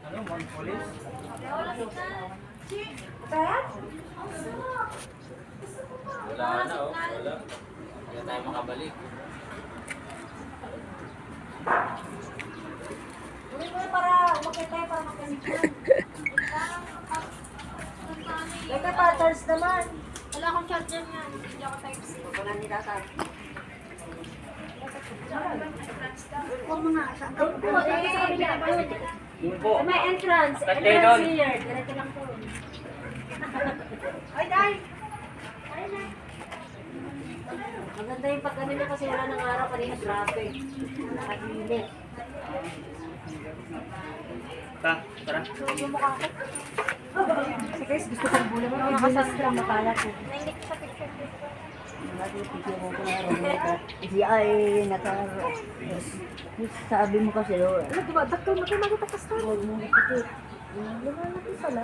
Ano, mga polis? Wala na, oh. Wala. Hindi na tayo makabalik. Ulit mo para umakit tayo para makasignan. May patterns naman. Wala akong charger nga. Hindi ako type C. Wala nila tayo. Huwag mo nga. Doon po. Doon sa kabila. Yun po. May entrance. Katay Entrance doon. here. Diretso lang po. Ay, dahil. Maganda yung pag kanina kasi wala ng araw kanina traffic. Nakagilid. Tara. Yung mukha ko. Kasi guys, gusto kong bulan mo. Nakasastra matala ko. Nainit ko sa picture dito. Si ay sabi mo kasi ano diba dakto mo kayo magtakas na huwag mo ito lumalaki pala